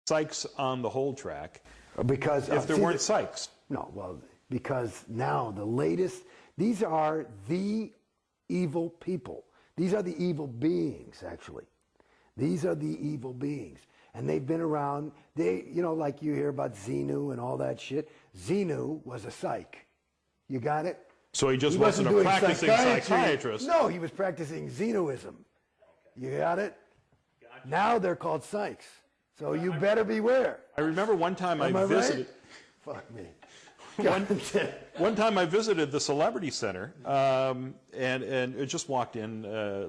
psychs on the whole track Because if there weren't psychs? No, well, because now the latest, these are the evil people. These are the evil beings, actually. These are the evil beings. And they've been around, like you hear about Xenu and all that shit. Xenu was a psych. You got it? So he just wasn't a practicing psychiatrist. No, he was practicing Xenuism. You got it? Gotcha. Now they're called psychs. So you better beware. I remember one time I visited. Right? Fuck me. One time I visited the Celebrity Center, and I just walked in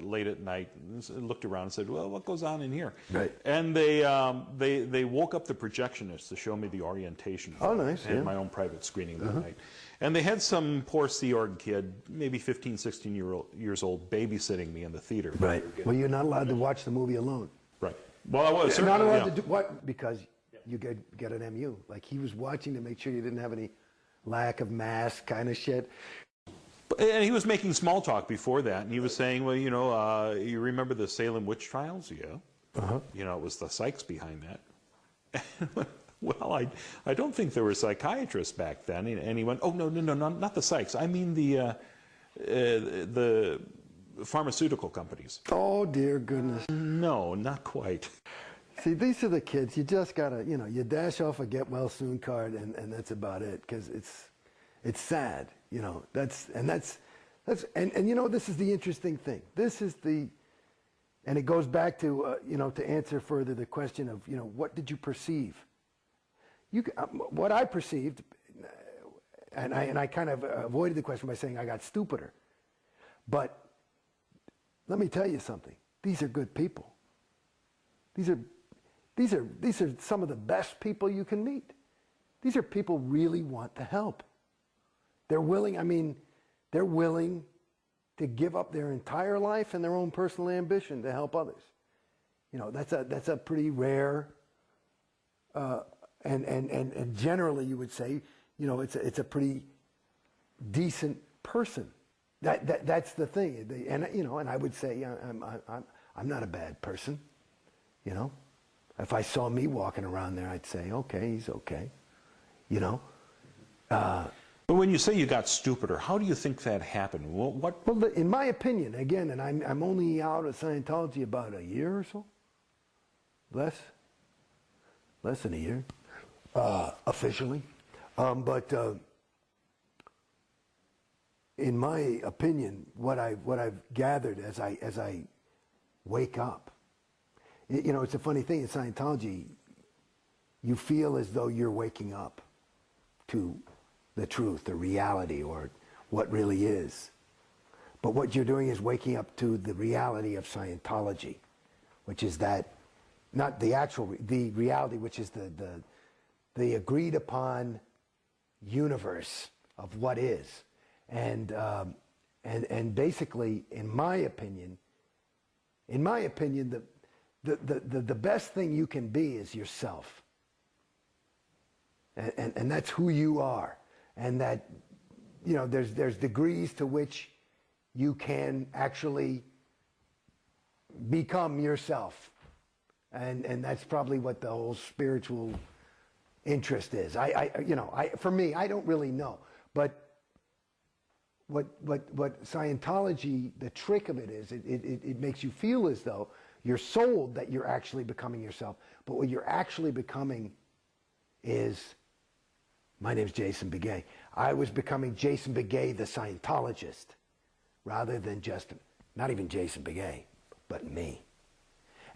late at night and looked around and said, well, what goes on in here? Right. And they woke up the projectionist to show me the orientation. Oh, nice. I had my own private screening that night. And they had some poor Sea Org kid, maybe 15, 16 years old, babysitting me in the theater. Right. Well, you're not allowed to watch the movie alone. Right. Well, I was. You're not allowed to do what? Because you get an MU. Like he was watching to make sure you didn't have any lack of mask kind of shit. And he was making small talk before that, and he was saying, well, you remember the Salem witch trials? Yeah. It was the psychs behind that. Well, I don't think there were psychiatrists back then. And he went, oh, no, not the psychs. I mean the pharmaceutical companies. Oh, dear goodness. No, not quite. See, these are the kids. You just gotta, you dash off a get well soon card, and that's about it. Because it's sad, This is the interesting thing. And it goes back to, to answer further the question of, what did you perceive? What I perceived, and I kind of avoided the question by saying I got stupider. But let me tell you something. These are good people. These are some of the best people you can meet. These are people who really want to help. They're willing to give up their entire life and their own personal ambition to help others. That's a pretty rare, and generally you would say, it's a pretty decent person. That's the thing. And I would say I'm not a bad person. If I saw me walking around there, I'd say, okay, he's okay. But when you say you got stupider, how do you think that happened? Well, in my opinion, again, and I'm only out of Scientology about a year or so, less than a year, officially. But in my opinion, what I've gathered as I wake up. It's a funny thing in Scientology, you feel as though you're waking up to the truth, the reality, or what really is. But what you're doing is waking up to the reality of Scientology, which is that, not the reality, which is the agreed upon universe of what is. And basically, in my opinion, the best thing you can be is yourself. And that's who you are. And that, there's degrees to which you can actually become yourself. And that's probably what the whole spiritual interest is. For me, I don't really know. But what Scientology, the trick of it is, it makes you feel as though you're sold that you're actually becoming yourself. But what you're actually becoming is, my name's Jason Beghe. I was becoming Jason Beghe, the Scientologist, rather than just, not even Jason Beghe, but me.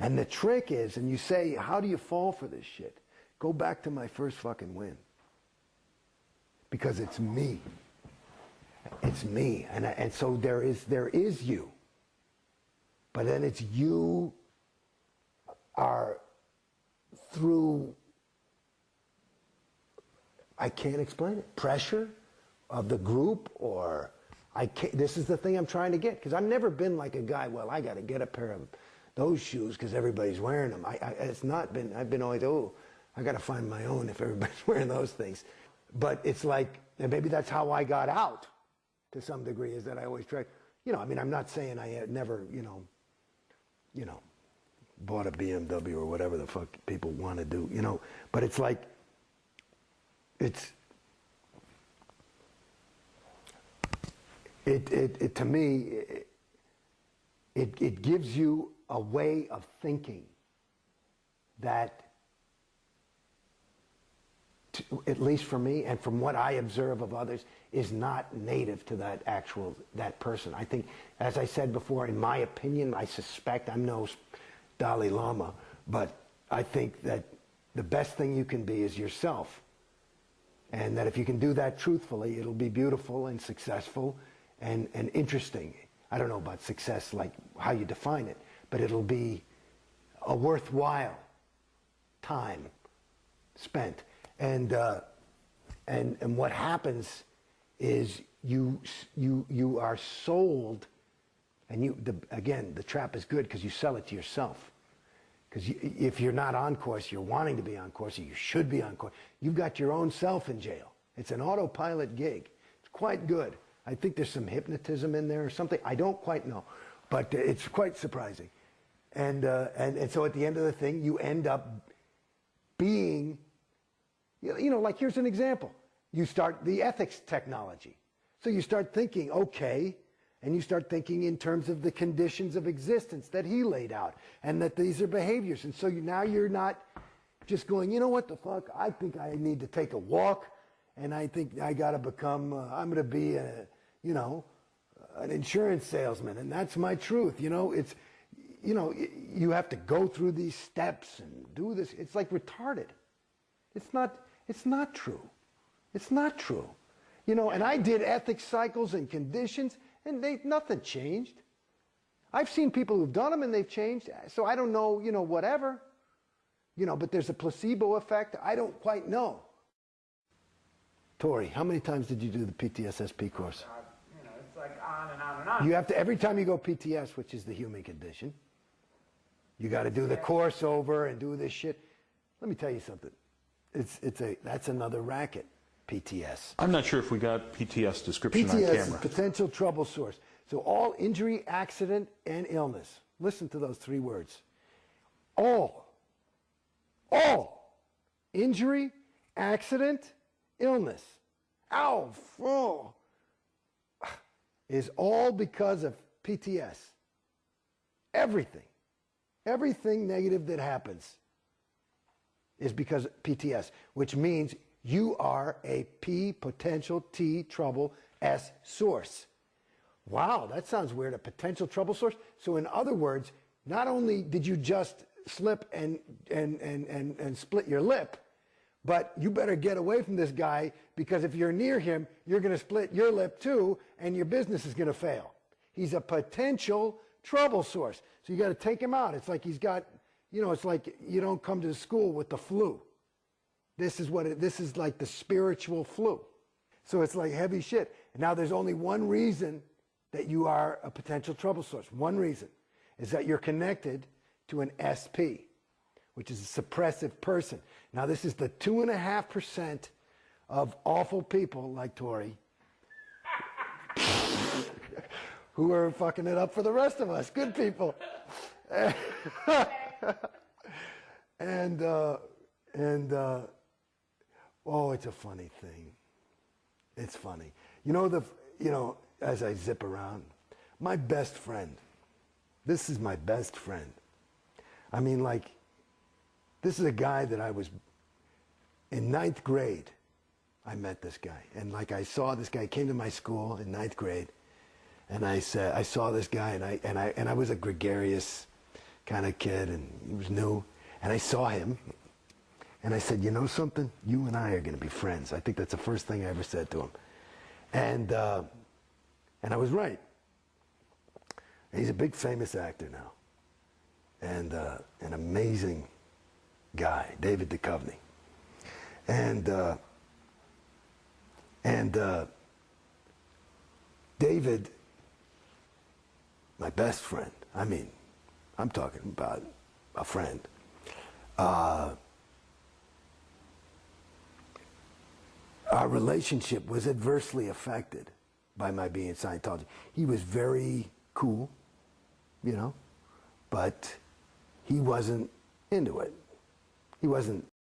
And the trick is, and you say, how do you fall for this shit? Go back to my first fucking win. Because it's me. It's me. And so there is you. But then it's you are through, I can't explain it, pressure of the group, or this is the thing I'm trying to get. Because I've never been like a guy, well, I got to get a pair of those shoes because everybody's wearing them. It's not been, I've been always, I got to find my own if everybody's wearing those things. But it's like, and maybe that's how I got out to some degree, is that I always try, I'm not saying I never, bought a BMW or whatever the fuck people want to do, you know. But it's like, to me, it gives you a way of thinking that, at least for me and from what I observe of others, is not native to that person. I think, as I said before, in my opinion, I suspect, I'm no Dalai Lama, but I think that the best thing you can be is yourself. And that if you can do that truthfully, it'll be beautiful and successful and interesting. I don't know about success, like how you define it, but it'll be a worthwhile time spent. And what happens is you are sold, and again, the trap is good because you sell it to yourself. Because if you're not on course, you're wanting to be on course, or you should be on course. You've got your own self in jail. It's an autopilot gig. It's quite good. I think there's some hypnotism in there or something. I don't quite know, but it's quite surprising. And so at the end of the thing, you end up being, you know, like here's an example. You start the ethics technology. So you start thinking, okay, and you start thinking in terms of the conditions of existence that he laid out, and that these are behaviors. And so now you're not just going, you know what the fuck, I think I need to take a walk, and I think I got to become, I'm going to be you know, an insurance salesman, and that's my truth. You know, it's, you know, you have to go through these steps and do this. It's like retarded. It's not true. It's not true. You know, and I did ethics cycles and conditions, and nothing changed. I've seen people who've done them and they've changed, so I don't know, you know, whatever. You know, but there's a placebo effect. I don't quite know. Tori, how many times did you do the PTSSP course? You know, it's like on and on and on. You have to, every time you go PTS, which is the human condition, you got to do the course over and do this shit. Let me tell you something. That's another racket, PTS. I'm not sure if we got PTS description on PTS camera. is potential trouble source. So all injury, accident, and illness. Listen to those three words. All injury, accident, illness. Ow, oh, is all because of PTS. Everything negative that happens is because of PTS, which means you are a P potential T trouble S source. Wow, that sounds weird, a potential trouble source. So in other words, not only did you just slip and split your lip, but you better get away from this guy, because if you're near him, you're going to split your lip too, and your business is going to fail. He's a potential trouble source. So you got to take him out. It's like he's got, you know, it's like you don't come to school with the flu. This is like the spiritual flu. So it's like heavy shit. And now there's only one reason that you are a potential trouble source. One reason is that you're connected to an SP, which is a suppressive person. Now this is the 2.5% of awful people like Tori who are fucking it up for the rest of us, good people. And oh, it's a funny thing. It's funny. You know, as I zip around, my best friend, this is my best friend. I mean, like, this is a guy that I was, in 9th grade, I met this guy. And like, I saw this guy, came to my school in 9th grade, and I saw this guy, and I was a gregarious kind of kid, and he was new. And I saw him, and I said, you know something? You and I are going to be friends. I think that's the first thing I ever said to him. And I was right. And he's a big famous actor now. And an amazing guy, David Duchovny. And David, my best friend, I mean, I'm talking about a friend, our relationship was adversely affected by my being Scientology. He was very cool, you know, but he wasn't into it. He wasn't